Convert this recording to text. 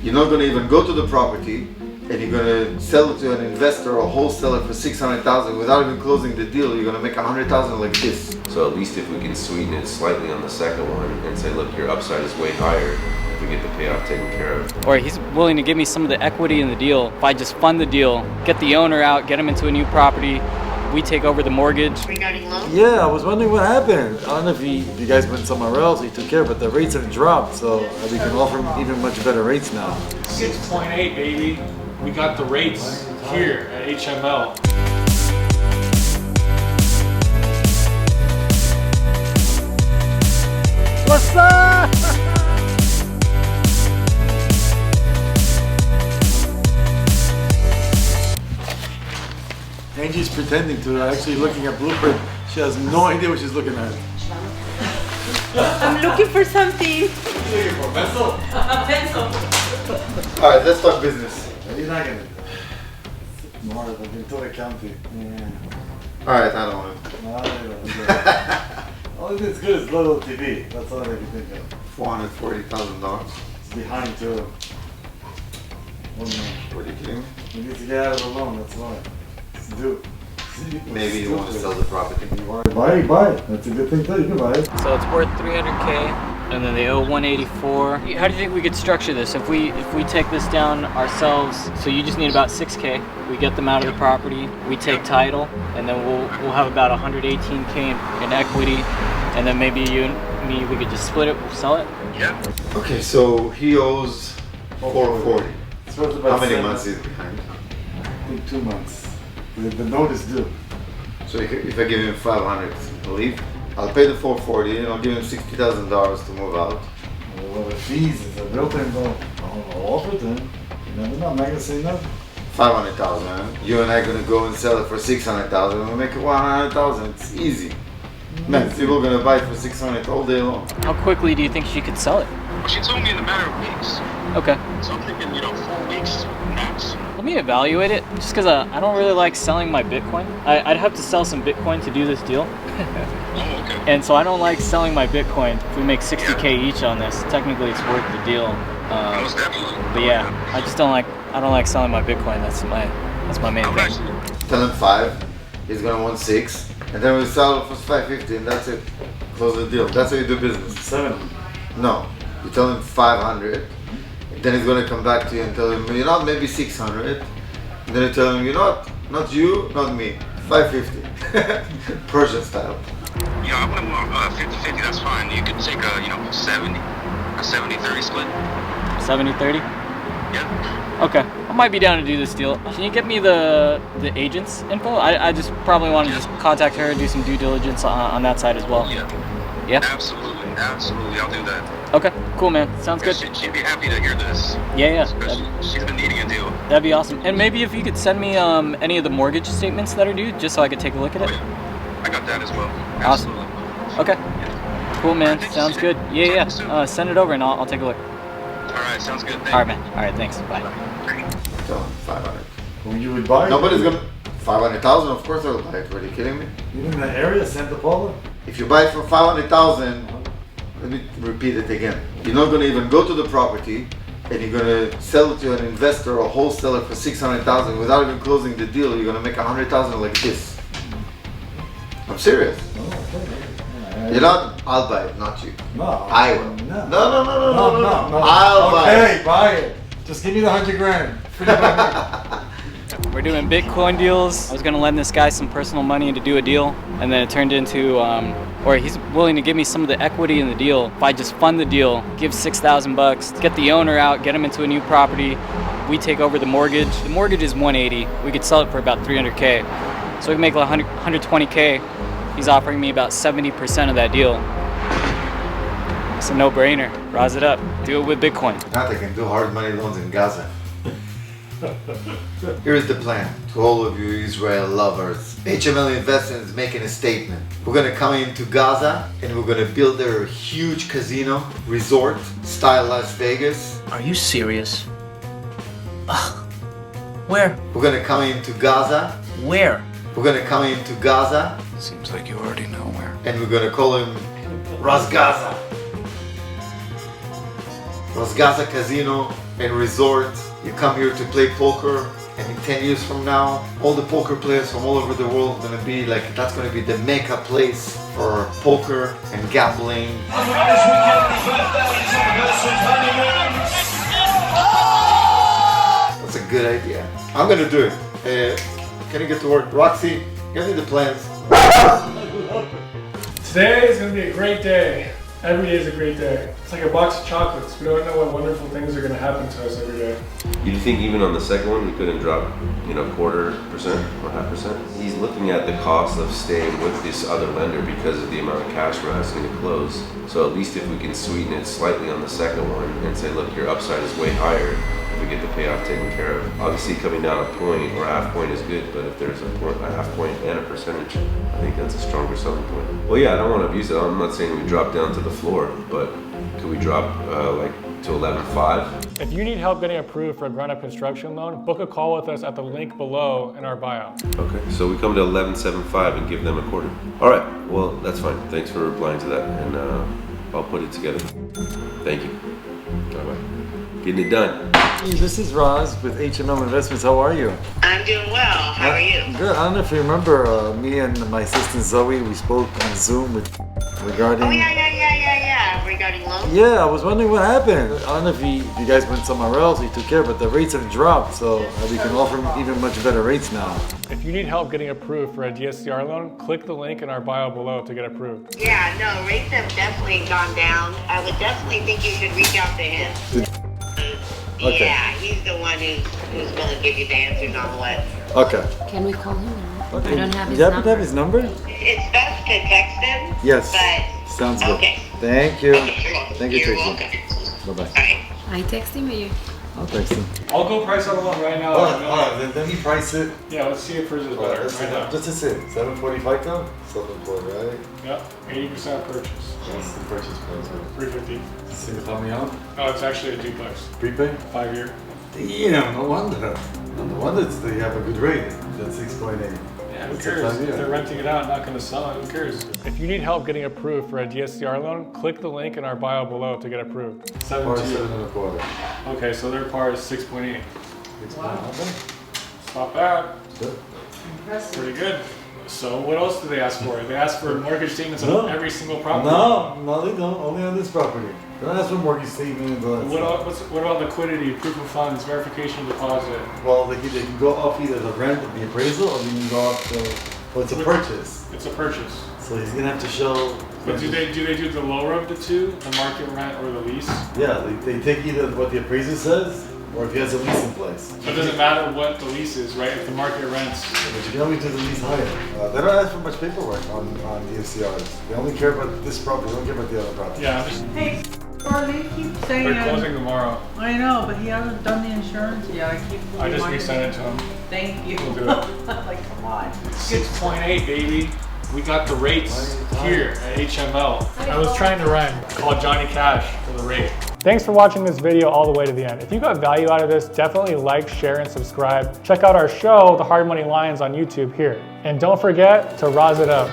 You're not gonna even go to the property, and you're gonna sell it to an investor or wholesaler for 600,000 without even closing the deal. You're gonna make 100,000 like this. So at least if we can sweeten it slightly on the second one and say, look, your upside is way higher if we get the payoff taken care of. Or he's willing to give me some of the equity in the deal. If I just fund the deal, get the owner out, get him into a new property, we take over the mortgage. Regarding loan? Yeah, I was wondering what happened. I don't know if you guys went somewhere else, you took care, but the rates have dropped, so we can offer even much better rates now. 6.8, baby. We got the rates here at HML. What's up? Angie's pretending to actually looking at Blueprint. She has no idea what she's looking at. I'm looking for something. What are you looking for? Pencil? A pencil. Alright, let's talk business. You're not gonna. More of a Ventura County. Yeah. Alright, I don't want it. No, I don't. Only thing that's good is little TV. That's all I can think of. $440,000. It's behind too. One more. What are you kidding me? We need to get out of the loan, that's why. Let's do it. Maybe you want to sell the property. You want to buy it. That's a good thing too. You can buy it. So it's worth 300K, and then they owe 184. How do you think we could structure this? If we take this down ourselves, so you just need about 6K. We get them out of the property, we take title, and then we'll have about 118K in equity, and then maybe you and me, we could just split it, we'll sell it. Yeah. Okay, so he owes 440. It's worth about How many 7. months is he behind? I think 2 months. The note is due. So if I give him 500, I'll leave. I'll pay the 440 and I'll give him $60,000 to move out. Well, the fees is a real thing though. I'll offer it to him. You never know, I'm not gonna say no. 500,000, man. You and I are gonna go and sell it for 600,000. We'll make it 100,000. It's easy. Man, people are gonna buy it for 600 all day long. How quickly do you think she could sell it? Well, she told me in a matter of weeks. Okay. So I'm thinking, 4 weeks max. Let me evaluate it, just because I don't really like selling my Bitcoin. I'd have to sell some Bitcoin to do this deal. Oh, okay. And so I don't like selling my Bitcoin. If we make 60K each on this, technically it's worth the deal. Most definitely. But yeah, I don't like selling my Bitcoin. That's my main I'm thing. actually, Tell him 5. He's gonna want 6. And then we sell it for 550 and that's it. Close the deal. That's how you do business. 7. No. You tell him 500. Then he's gonna come back to you and tell him, maybe 600. And then you tell him, not you, not me. 550. Persian style. I want to 50-50, that's fine. You could take a 70-30 split. 70-30? Yeah. Okay. I might be down to do this deal. Can you get me the agent's info? I just probably want to just contact her and do some due diligence on that side as well. Yeah. Yeah? Absolutely, I'll do that. Okay, cool, man. Sounds good. She'd be happy to hear this. Yeah. She's been needing a deal. That'd be awesome. And maybe if you could send me any of the mortgage statements that are due, just so I could take a look at it. Oh, yeah. I got that as well. Awesome. Absolutely. Okay. Cool, man. Sounds good. Yeah. Send it over and I'll take a look. All right, sounds good. All right, man. All right, thanks. Bye. Tell him 500. Well, you would buy it? Nobody's gonna. 500,000, of course I'll buy it. Are you kidding me? You in that area, Santa Paula? If you buy it for 500,000, let me repeat it again. You're not gonna even go to the property, and you're gonna sell it to an investor or wholesaler for 600,000 without even closing the deal. You're gonna make 100,000 like this. I'm serious. You're not. I'll buy it, not you. No. I will. No. No. I'll buy it. Okay, buy it. Just give me the 100 grand. We're doing Bitcoin deals. I was gonna lend this guy some personal money to do a deal, and then it turned into, or he's willing to give me some of the equity in the deal. If I just fund the deal, give $6,000, get the owner out, get him into a new property, we take over the mortgage. The mortgage is 180. We could sell it for about 300K. So we can make like 120K. He's offering me about 70% of that deal. It's a no-brainer. Rise it up. Do it with Bitcoin. Now they can do hard money loans in Gaza. Here's the plan to all of you Israel lovers. HML Investment is making a statement. We're gonna come into Gaza and we're gonna build a huge casino resort style Las Vegas. Are you serious? Ugh. Where? We're gonna come into Gaza. Where? We're gonna come into Gaza Seems like you already know where. and we're gonna call him Ras Gaza. Ras Gaza Casino and resort. You come here to play poker, and in 10 years from now, all the poker players from all over the world are gonna be like, that's gonna be the mecca place for poker and gambling. That's a good idea. I'm gonna do it. Can you get to work? Roxy, give me the plans. Today is going to be a great day. Every day is a great day. It's like a box of chocolates. We don't know what wonderful things are going to happen to us every day. You think even on the second one we couldn't drop, 0.25% or 0.5%? He's looking at the cost of staying with this other lender because of the amount of cash we're asking to close. So at least if we can sweeten it slightly on the second one and say, look, your upside is way higher if we get the payoff taken care of. Obviously coming down a point or a half point is good, but if there's a half point and a percentage, I think that's a stronger selling point. Well, yeah, I don't want to abuse it. I'm not saying we drop down to the floor, but could we drop to 11.5? If you need help getting approved for a ground-up construction loan, book a call with us at the link below in our bio. Okay, so we come to 11.75 and give them a quarter. All right, well, that's fine. Thanks for replying to that, and I'll put it together. Thank you. Bye-bye. Getting it done. Hey, this is Roz with HML Investments. How are you? I'm doing well. How are you? Good. I don't know if you remember me and my assistant Zoe. We spoke on Zoom regarding. Oh yeah. Regarding loans. Yeah, I was wondering what happened. I don't know if you guys went somewhere else, you took care, but the rates have dropped, so we can offer even much better rates now. If you need help getting approved for a DSCR loan, click the link in our bio below to get approved. Yeah, no, rates have definitely gone down. I would definitely think you should reach out to him. Okay. Yeah, he's the one who's going to give you the answers on what. Okay. Can we call him? Okay. I don't have his You happen number. to have his number? It's best to text him. Yes. But sounds good. okay. Thank you. Okay, Thank you, you're Tracy. welcome. Bye-bye. Bye. I text him or you? I'll text him. I'll go price out a loan right now. Then let me price it. Yeah, let's see if hers is better right now. Just to see. 745 now? 740, right? Yep, 80% purchase. That's the purchase price. 350. Single family home? Oh, it's actually a duplex. Prepaid? 5-year. Damn, no wonder. No wonder they have a good rate. That's 6.8. Yeah, who cares? If they're renting it out, not going to sell it, who cares? If you need help getting approved for a DSCR loan, click the link in our bio below to get approved. 7.25. Okay, so their par is 6.8. 6.8. It's not bad. Good. Pretty good. So what else do they ask for? They ask for mortgage statements on every single property? No, they don't. Only on this property. They don't ask for mortgage statement. What about liquidity, proof of funds, verification of deposit? Well, they can go off either the rent of the appraisal or they can go off the. Well, it's a purchase. It's a purchase. So he's gonna have to show. But do they do the lower of the two, the market rent or the lease? Yeah, they take either what the appraiser says or if he has a lease in place. So it doesn't matter what the lease is, right? If the market rents. But you can only do the lease higher. They don't ask for much paperwork on DSCRs. They only care about this property. They don't care about the other property. Yeah, I'm just. Hey, Charlie, keep saying. They're closing tomorrow. I know, but he hasn't done the insurance yet. I just resent it to him. Thank you. We'll do it. Like, come on. 6.8, baby. We got the rates here at HML. I was trying to rhyme. Call Johnny Cash for the rate. Thanks for watching this video all the way to the end. If you got value out of this, definitely like, share, and subscribe. Check out our show, The Hard Money Lions, on YouTube here. And don't forget to Roz it up.